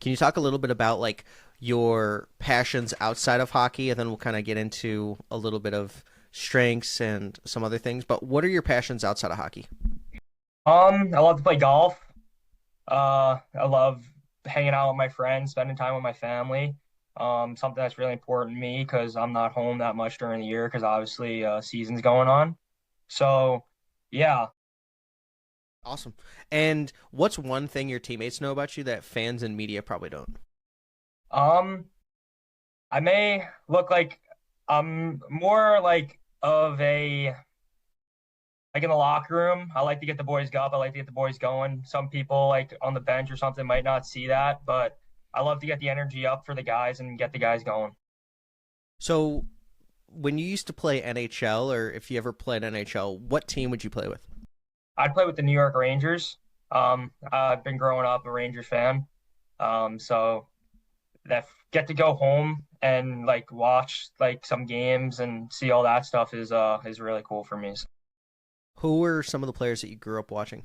Can you talk a little bit about like your passions outside of hockey, and then we'll kind of get into a little bit of strengths and some other things. But what are your passions outside of hockey? I love to play golf. I love hanging out with my friends, spending time with my family. Something that's really important to me because I'm not home that much during the year because obviously season's going on. So yeah. Awesome. And what's one thing your teammates know about you that fans and media probably don't? Um, I may look like I'm more like of a like in the locker room. I like to get the boys up. I like to get the boys going. Some people like on the bench or something might not see that, but I love to get the energy up for the guys and get the guys going. So when you used to play NHL, or if you ever played NHL, what team would you play with? I'd play with the New York Rangers. I've been growing up a Rangers fan. So that get to go home and like watch like some games and see all that stuff is really cool for me. Who were some of the players that you grew up watching?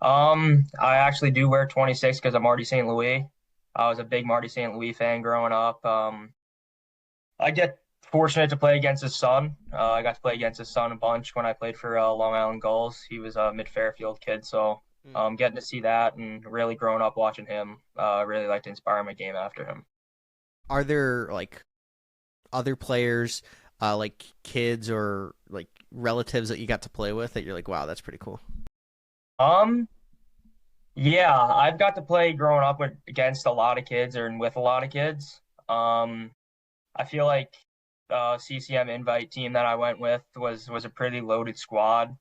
I actually do wear 26 because I'm Marty St. Louis. I was a big Marty St. Louis fan growing up. I get fortunate to play against his son. I got to play against his son a bunch when I played for Long Island Gulls. He was a mid Fairfield kid, so Hmm. getting to see that and really growing up watching him, really like to inspire my game after him. Are there like other players, like kids or like relatives that you got to play with that you're like, wow, that's pretty cool? Um, yeah, I've got to play growing up with against a lot of kids or with a lot of kids. Um, I feel like CCM invite team that I went with was a pretty loaded squad.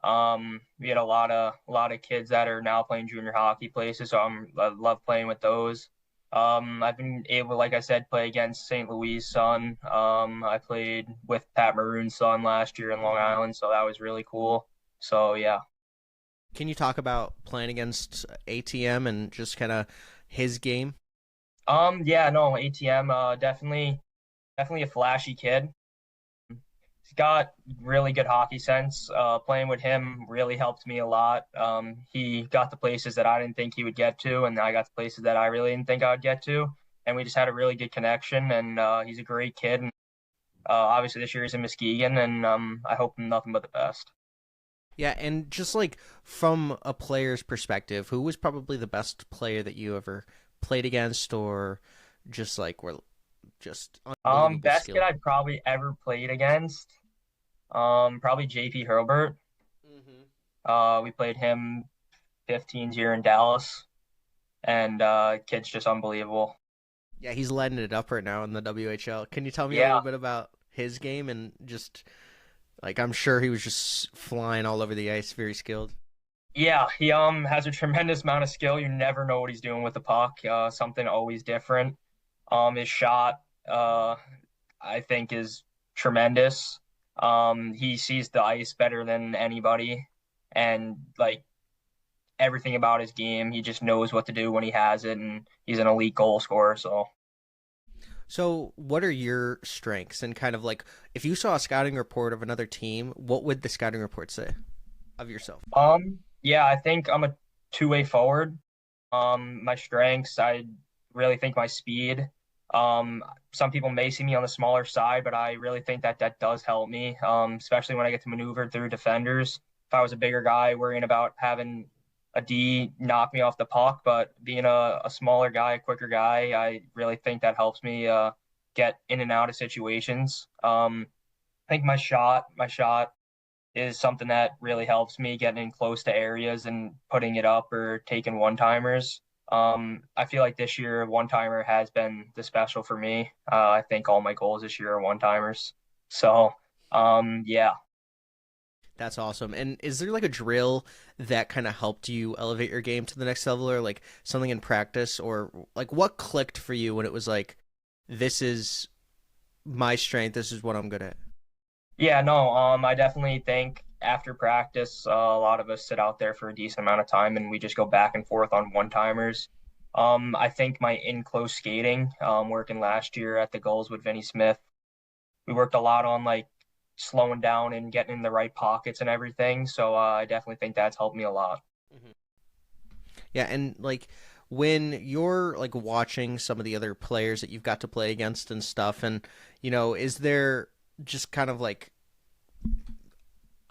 We had a lot of kids that are now playing junior hockey places, so I love playing with those. I've been able, like I said, play against St. Louis' son. I played with Pat Maroon's son last year in Long Hmm. Island, so that was really cool. So yeah. Can you talk about playing against ATM and just kind of his game? Yeah, no, ATM, definitely a flashy kid. He's got really good hockey sense. Playing with him really helped me a lot. He got the places that I didn't think he would get to, and I got the places that I really didn't think I would get to. And we just had a really good connection. And he's a great kid. And obviously, this year he's in Muskegon, and I hope nothing but the best. Yeah, and just like from a player's perspective, who was probably the best player that you ever played against, or just like were just unbelievable Best kid skill? I've probably ever played against. Probably JP Hurlbert. Hmm. We played him 15 here in Dallas, and kid's just unbelievable. Yeah, he's lighting it up right now in the WHL. Can you tell me a little Yeah, bit about his game and just like I'm sure he was just flying all over the ice, very skilled. Yeah, he has a tremendous amount of skill. You never know what he's doing with the puck. Something always different. His shot, I think, is tremendous. He sees the ice better than anybody, and like everything about his game, he just knows what to do when he has it, and he's an elite goal scorer. So, So, what are your strengths and kind of like if you saw a scouting report of another team, what would the scouting report say of yourself? yeah, I think I'm a two-way forward. My strengths, I really think my speed. Some people may see me on the smaller side, but I really think that that does help me, especially when I get to maneuver through defenders. If I was a bigger guy, worrying about having a D knock me off the puck, but being a smaller guy, a quicker guy, I really think that helps me get in and out of situations. I think my shot is something that really helps me getting in close to areas and putting it up or taking one timers. I feel like this year one timer has been the special for me. I think all my goals this year are one timers. So, yeah. That's awesome. And is there like a drill that kind of helped you elevate your game to the next level, or like something in practice, or like what clicked for you when it was like, this is my strength, this is what I'm good at? Yeah, no, I definitely think after practice, a lot of us sit out there for a decent amount of time and we just go back and forth on one timers. I think my in close skating, working last year at the goals with Vinny Smith, we worked a lot on like slowing down and getting in the right pockets and everything. So I definitely think that's helped me a lot. Hmm. Yeah, and like when you're like watching some of the other players that you've got to play against and stuff, and is there just kind of like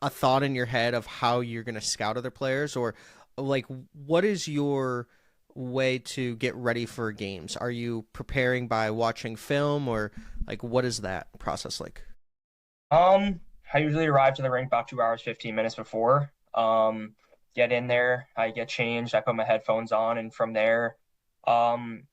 a thought in your head of how you're going to scout other players, or like what is your way to get ready for games? Are you preparing by watching film, or like what is that process like? I usually arrive to the rink about 2 hours, 15 minutes before. Get in there, I get changed, I put my headphones on, and from there, um,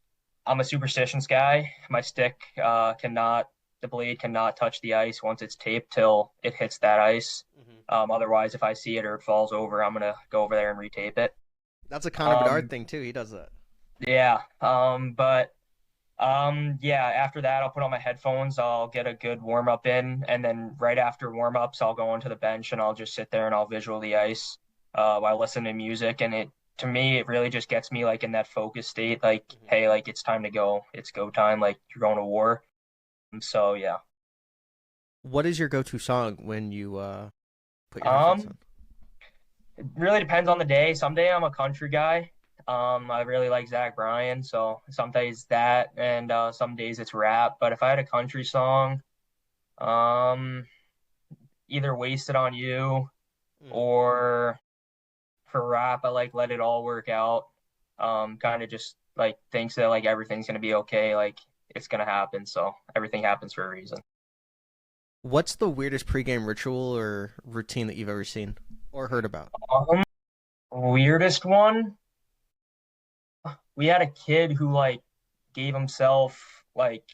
I'm a Superstitions guy. My stick the blade cannot touch the ice once it's taped till it hits that ice. Hmm. Otherwise, if I see it or it falls over, I'm gonna go over there and retape it. That's a Connor Bedard Um, thing too. He does that. yeah. Yeah, after that, I'll put on my headphones, I'll get a good warm up in, and then right after warm ups, I'll go onto the bench and I'll just sit there and I'll visual the ice while listening to music. And to me, it really just gets me like in that focus state, like, Hmm. hey, like it's time to go. It's go time, like you're going to war. So yeah. What is your go-to song when you put your headphones Um, on? it really depends on the day. Some day I'm a country guy. I really like Zach Bryan, so some days that, and some days it's rap. But if I had a country song, um, either Wasted on You Hmm. or for rap, I like Let It All Work Out. Kind of just like thinks that like everything's gonna be okay, like it's gonna happen. So everything happens for a reason. What's the weirdest pregame ritual or routine that you've ever seen or heard about? Um, Weirdest one, we had a kid who like gave himself like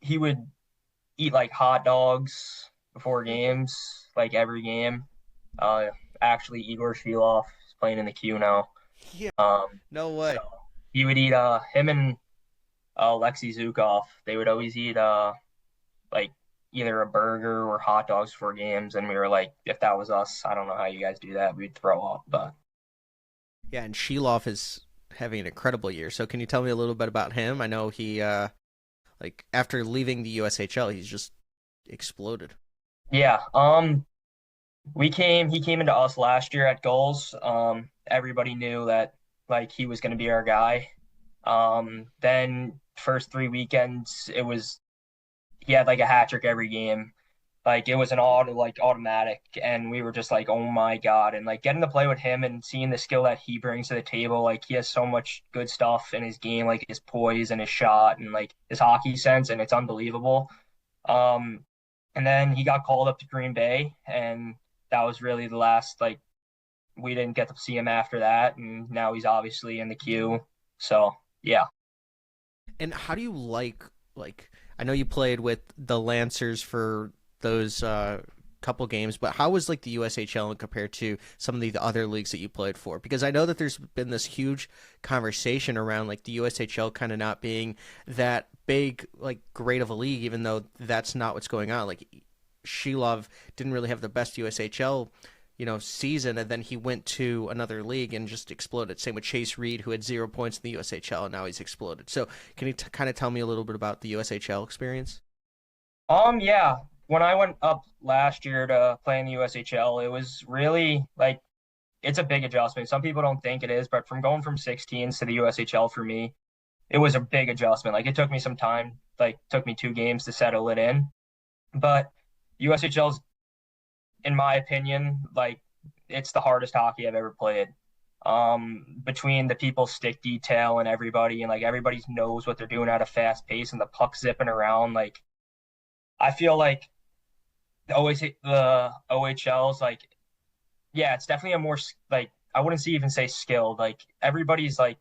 he would eat like hot dogs before games, like every game. Uh, Actually, Igor Shilov is playing in the queue now. Yeah. No So way. he would eat him and Alexei Zukov. They would always eat like either a burger or hot dogs for games, and we were like, if that was us, I don't know how you guys do that. We'd throw up, but Yeah, and Sheloff is having an incredible year. So can you tell me a little bit about him? I know he like after leaving the USHL, he's just exploded. yeah. He came into us last year at goals. Everybody knew that like he was going to be our guy. Then first 3 weekends, he had like a hat trick every game. Like it was an automatic, and we were just like, oh my God. And like getting to play with him and seeing the skill that he brings to the table, like he has so much good stuff in his game, like his poise and his shot and like his hockey sense, and it's unbelievable. Um, and then he got called up to Green Bay, and that was really the last like we didn't get to see him after that, and now he's obviously in the queue. So yeah. And how do you like I know you played with the Lancers for those couple games, but how was like the USHL compared to some of the other leagues that you played for? Because I know that there's been this huge conversation around like the USHL kind of not being that big, like great of a league, even though that's not what's going on. Like Shilov didn't really have the best USHL season, and then he went to another league and just exploded. Same with Chase Reed, who had 0 points in the USHL, and now he's exploded. So, can you kind of tell me a little bit about the USHL experience? Yeah. When I went up last year to play in the USHL, it was really like it's a big adjustment. Some people don't think it is, but from going from 16s to the USHL for me, it was a big adjustment. Like it took me some time, like took me 2 games to settle it in. But USHL's, in my opinion, like it's the hardest hockey I've ever played. Between the people stick detail and everybody, and like everybody knows what they're doing at a fast pace and the puck zipping around. Like I feel like the OHL's like, yeah, it's definitely a more like I wouldn't say even say skilled. Like everybody's like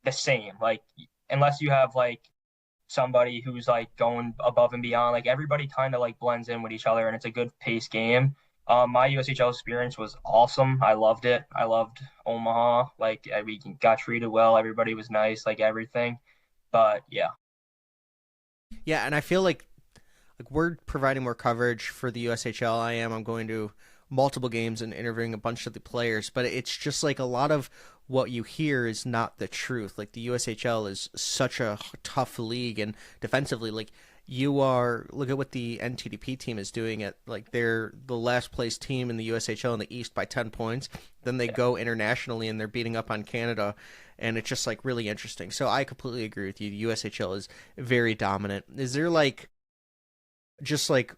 the same. Like unless you have like somebody who's like going above and beyond, like everybody kind of like blends in with each other, and it's a good pace game. My USHL experience was awesome. I loved it. I loved Omaha. Like we got treated well. Everybody was nice. Like everything. But yeah, Yeah, and I feel like we're providing more coverage for the USHL. I'm going to multiple games and interviewing a bunch of the players, but it's just like a lot of what you hear is not the truth. Like the USHL is such a tough league, and defensively, like you are look at what the NTDP team is doing at like they're the last place team in the USHL in the East by 10 points. Then they yeah, go internationally and they're beating up on Canada and it's just like really interesting. So I completely agree with you. The USHL is very dominant. Is there like just like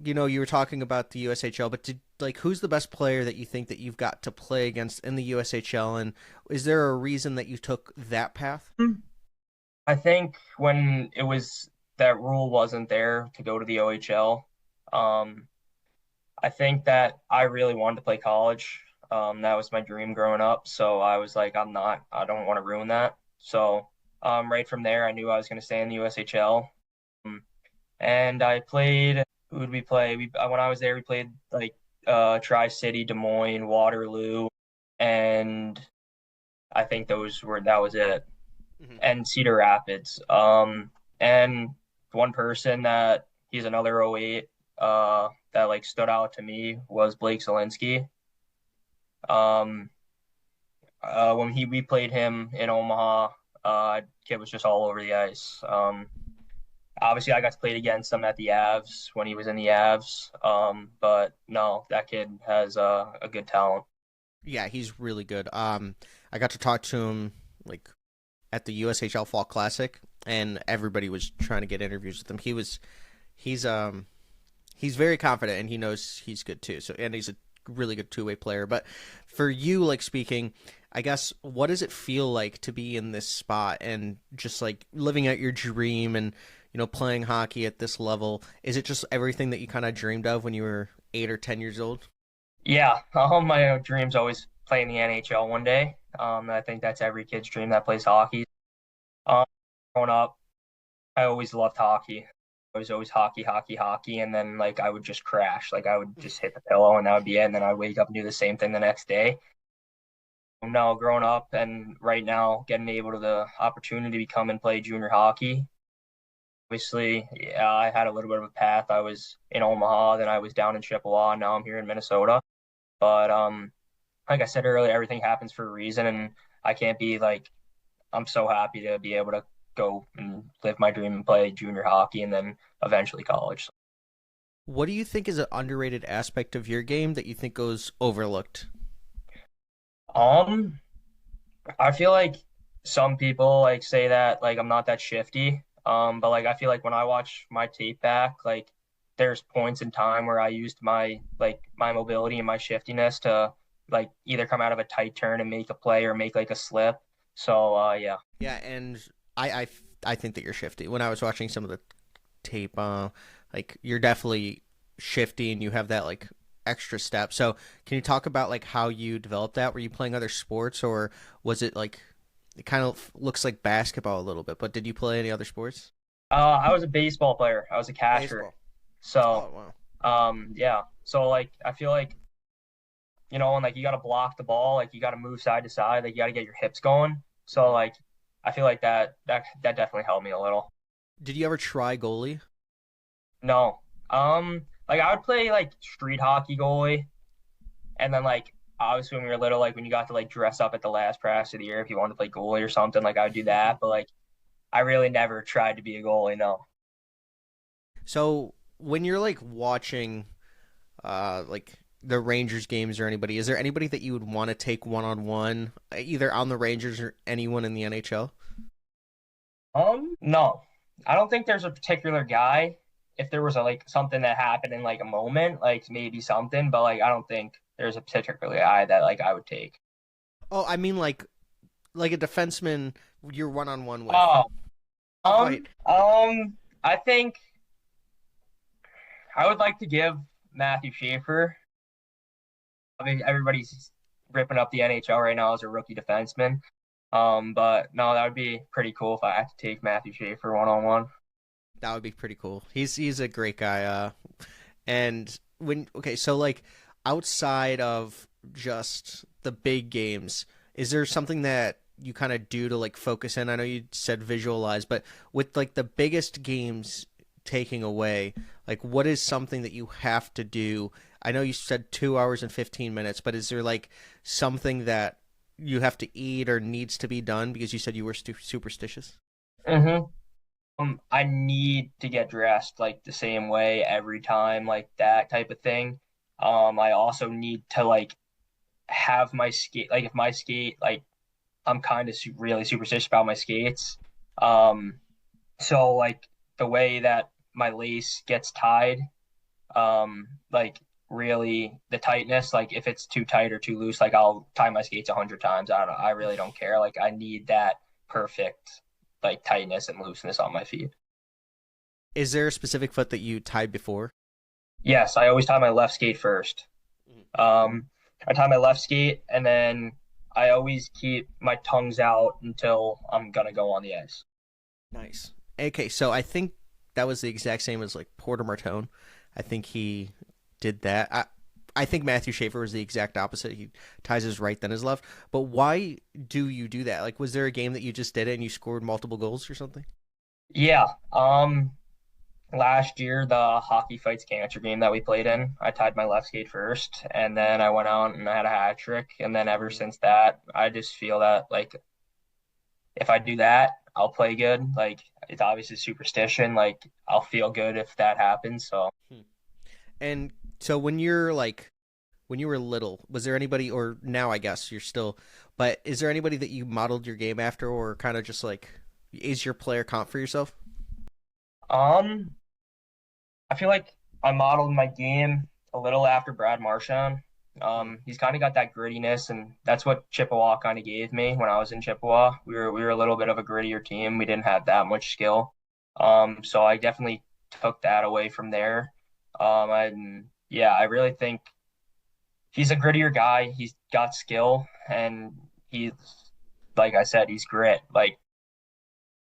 you were talking about the USHL, but who's the best player that you think that you've got to play against in the USHL, and is there a reason that you took that path? I think when it was that rule wasn't there to go to the OHL, um, I think that I really wanted to play college. That was my dream growing up. So I was like, I don't want to ruin that. So right from there, I knew I was going to stay in the USHL. Um, and I played, who would we play? When I was there, we played like Tri-City, Des Moines, Waterloo, and I think that was it. Hmm. And Cedar Rapids. And one person that he's another 08 that like stood out to me was Blake Zielinski. Um, when he we played him in Omaha, kid was just all over the ice. Obviously, I got to play against him at the Avs when he was in the Avs. But no, that kid has a good talent. Yeah, he's really good. I got to talk to him like at the USHL Fall Classic, and everybody was trying to get interviews with him. He's he's very confident, and he knows he's good too. So, and he's a really good two-way player. But for you, like speaking, I guess what does it feel like to be in this spot and just like living out your dream and playing hockey at this level? Is it just everything that you kind of dreamed of when you were 8 or 10 years old? Yeah, my dreams always play in the NHL one day. I think that's every kid's dream that plays hockey. Um, growing up, I always loved hockey. I was always hockey, hockey, hockey, and then like I would just crash. Like I would just hit the pillow, and that would be it. And then I'd wake up and do the same thing the next day. No, growing up and right now, getting able to the opportunity to come and play junior hockey. Obviously, yeah, I had a little bit of a path. I was in Omaha, then I was down in Chippewa, and now I'm here in Minnesota. But like I said earlier, everything happens for a reason, and I can't be like I'm so happy to be able to go and live my dream and play junior hockey and then eventually college. What do you think is an underrated aspect of your game that you think goes overlooked? Um, I feel like some people like say that like I'm not that shifty. But like I feel like when I watch my tape back, like there's points in time where I used my mobility and my shiftiness to like either come out of a tight turn and make a play or make like a slip. So yeah. Yeah, and I I think that you're shifty. When I was watching some of the tape, like you're definitely shifty and you have that like extra step. So can you talk about like how you developed that? Were you playing other sports, or was it like it kind of looks like basketball a little bit, but did you play any other sports? I was a baseball player. I was a catcher. Baseball. So Oh wow. yeah. So like I feel like and like you got to block the ball, like you got to move side to side, like you got to get your hips going. So Mhm. like I feel like that definitely helped me a little. Did you ever try goalie? No. Like I would play like street hockey goalie, and then like obviously when we were little, like when you got to like dress up at the last practice of the year if you wanted to play goalie or something, like I would do that. But like I really never tried to be a goalie. No. So when you're like watching like the Rangers games or anybody, is there anybody that you would want to take one on one, either on the Rangers or anyone in the NHL? No. I don't think there's a particular guy. If there was a like something that happened in like a moment, like maybe something, but like I don't think there's a particular guy that like I would take. Oh, I mean like a defenseman you're one on one with. Oh, Oh wait. I think I would like to give Matthew Schaefer. I mean, everybody's ripping up the NHL right now as a rookie defenseman. But no, that would be pretty cool if I had to take Matthew Schaefer one on one. That would be pretty cool. He's a great guy. And when okay, so like outside of just the big games, is there something that you kind of do to like focus in? I know you said visualize, but with like the biggest games taking away, like what is something that you have to do? I know you said 2 hours and 15 minutes, but is there like something that you have to eat or needs to be done because you said you were superstitious? Mm-hmm. I need to get dressed like the same way every time, like that type of thing. I also need to like have my skate, like if my skate like I'm kind of really superstitious about my skates. Um, so like the way that my lace gets tied, like really the tightness, like if it's too tight or too loose, like I'll tie my skates 100 times. I don't know. I really don't care. Like I need that perfect like tightness and looseness on my feet. Is there a specific foot that you tied before? Yes, I always tie my left skate first. Mhm. Um, I tie my left skate and then I always keep my tongues out until I'm gonna go on the ice. Nice. Okay, so I think that was the exact same as like Porter Martone. I think he did that. I think Matthew Schaefer was the exact opposite. He ties his right then his left. But why do you do that? Like, was there a game that you just did it and you scored multiple goals or something? Yeah. Last year, the Hockey Fights Cancer game that we played in, I tied my left skate first, and then I went out and I had a hat trick. And then ever Mm. since that, I just feel that like if I do that, I'll play good. Like it's obviously superstition. Like I'll feel good if that happens. So Hmm. And so when you're like when you were little, was there anybody, or now I guess you're still, but is there anybody that you modeled your game after, or kind of just like is your player comp for yourself? um I feel like I modeled my game a little after Brad Marchand. Hmm. He's kind of got that grittiness, and that's what Chippewa kind of gave me when I was in Chippewa. We were a little bit of a grittier team. We didn't have that much skill. So I definitely took that away from there. And yeah, I really think he's a grittier guy. He's got skill, and he's like I said, he's grit. Like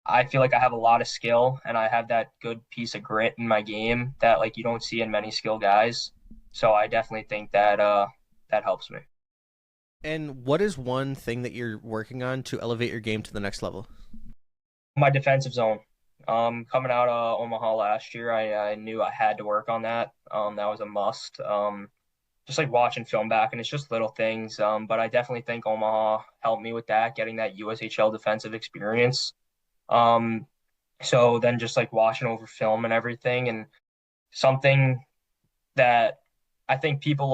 I feel like I have a lot of skill and I have that good piece of grit in my game that like you don't see in many skill guys. So I definitely think that that helps me. And what is one thing that you're working on to elevate your game to the next level? My defensive zone. Coming out of Omaha last year, I knew I had to work on that. That was a must. Just like watching film back, and it's just little things. But I definitely think Omaha helped me with that, getting that USHL defensive experience. Um, so then just like watching over film and everything, and something that I think people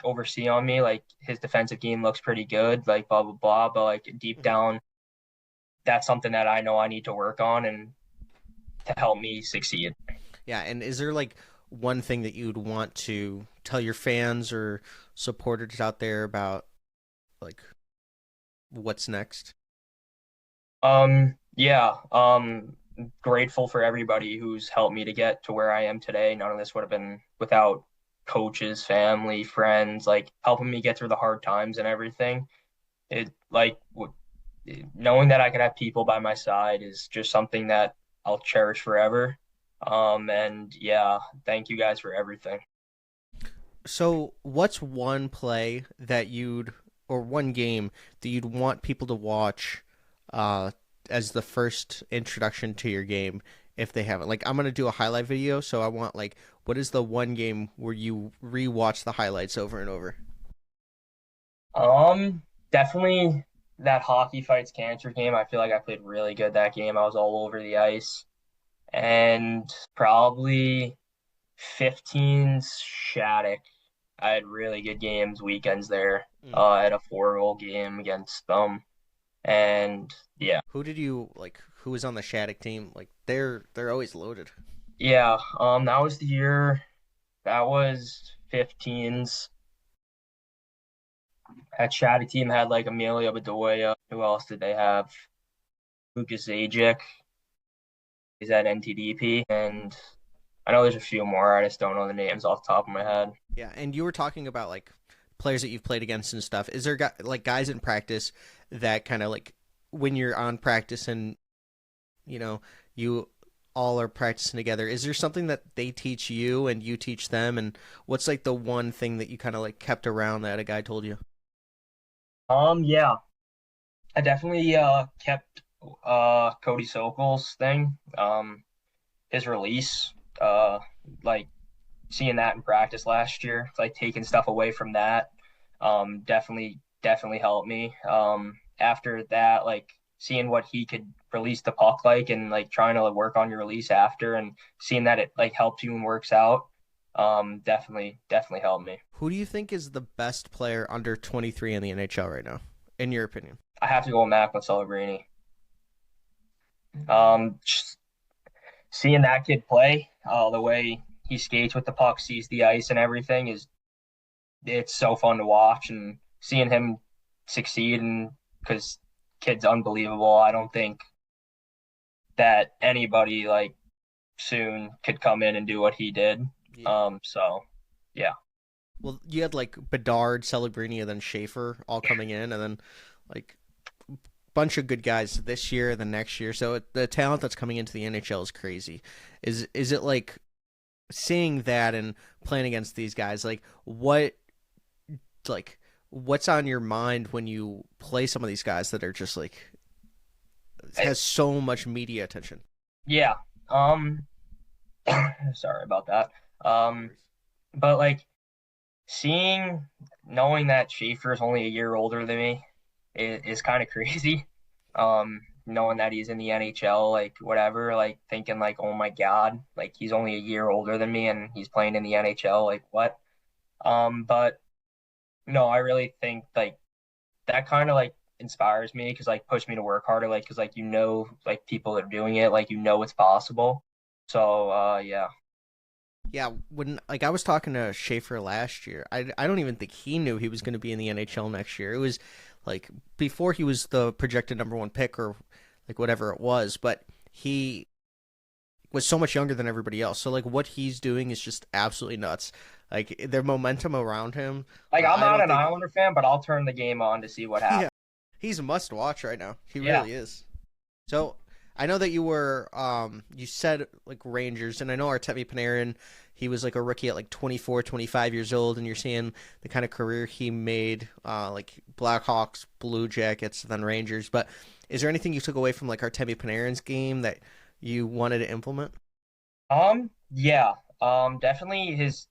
oversee on me. Like his defensive game looks pretty good, like blah blah blah. But like deep Mhm. down, that's something that I know I need to work on and to help me succeed. Yeah, and is there like one thing that you'd want to tell your fans or supporters out there about like what's next? Yeah. Grateful for everybody who's helped me to get to where I am today. None of this would have been without coaches, family, friends, like helping me get through the hard times and everything. It like knowing that I could have people by my side is just something that I'll cherish forever. And yeah, thank you guys for everything. So, what's one play that you'd or one game that you'd want people to watch uh, as the first introduction to your game if they haven't? Like, I'm gonna do a highlight video, so I want like, what is the one game where you rewatch the highlights over and over? Definitely that hockey fights cancer game. I feel like I played really good that game. I was all over the ice. And probably 15's Shattuck. I had really good games, weekends there. Mm. I had a 4-goal game against them. And yeah, Who did you like? Who was on the Shattuck team? Like, they're always loaded. yeah, that was the year. That was 15's. That Shattuck team had like Amelia Bedoya. Who else did they have? Lucas Zajic. He's at NTDP. And I know there's a few more. I just don't know the names off the top of my head. Yeah, and you were talking about like players that you've played against and stuff. Is there like guys in practice that kind of like when you're on practice and you all are practicing together, is there something that they teach you and you teach them, and what's like the one thing that you kind of like kept around that a guy told you? Yeah, I definitely kept Cody Sokol's thing, his release, like seeing that in practice last year, like taking stuff away from that, definitely helped me. After that, like seeing what he could release the puck like, and like trying to like, work on your release after, and seeing that it like helps you and works out, definitely helped me. Who do you think is the best player under 23 in the NHL right now, in your opinion? I have to go with Macklin Celebrini. Just seeing that kid play, the way he skates with the puck, sees the ice and everything is it's so fun to watch, and seeing him succeed, and because kid's unbelievable. I don't think that anybody like soon could come in and do what he did. Yeah. So yeah, Well, you had like Bedard, Celebrini, and then Schaefer all coming in, and then like bunch of good guys this year, the next year. So the talent that's coming into the NHL is crazy. Is it like seeing that and playing against these guys? Like what's on your mind when you play some of these guys that are just like I, has so much media attention? yeah. Um, sorry about that. Um, but like seeing, knowing that Schaefer is only a year older than me is kind of crazy. Knowing that he's in the NHL, like whatever, like thinking like, oh my God, like he's only a year older than me and he's playing in the NHL, like what? But no, I really think like that kind of like inspires me because like push me to work harder, like because like like people that are doing it, like it's possible. So yeah. Yeah, when like I was talking to Schaefer last year, I don't even think he knew he was going to be in the NHL next year. It was like before he was the projected number one pick or like whatever it was, but he was so much younger than everybody else. So like what he's doing is just absolutely nuts. Like their momentum around him. Like I'm I not don't an think. Islander fan, but I'll turn the game on to see what Yeah, happens. he's a must watch right now. He Yeah. really is. So I know that you were you said like Rangers, and I know Artemi Panarin, he was like a rookie at like 24, 25 years old, and you're seeing the kind of career he made, like Blackhawks, Blue Jackets, then Rangers. But is there anything you took away from like Artemi Panarin's game that you wanted to implement? Yeah. Definitely his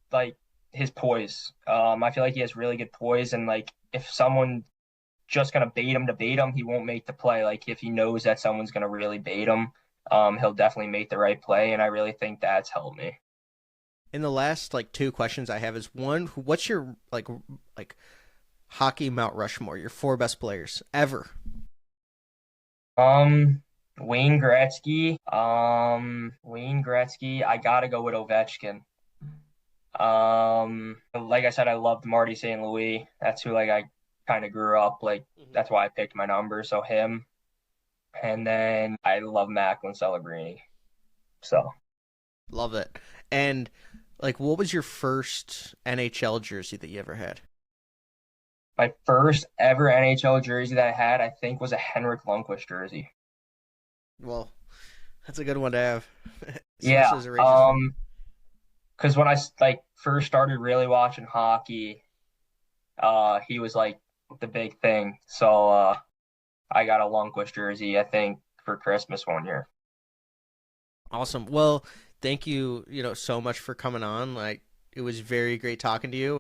poise. I feel like he has really good poise, and like if someone just gonna bait him to bait him, he won't make the play. Like if he knows that someone's gonna really bait him, he'll definitely make the right play, and I really think that's helped me. In the last like two questions I have is one, what's your like hockey Mount Rushmore, your four best players ever? Um, Wayne Gretzky. I gotta go with Ovechkin. Like I said, I loved Marty St. Louis. That's who like I kind of grew up. Like Mhm. that's why I picked my number. So him, and then I love Macklin Celebrini. So Love it. And like, what was your first NHL jersey that you ever had? my first ever NHL jersey that I had, I think, was a Henrik Lundqvist jersey. Well, that's a good one to have, Yeah. especially as a Rangers fan. Because when I like first started really watching hockey, he was like the big thing. So I got a Lundqvist jersey, I think, for Christmas one year. Awesome. Well, thank you, so much for coming on. Like, it was very great talking to you.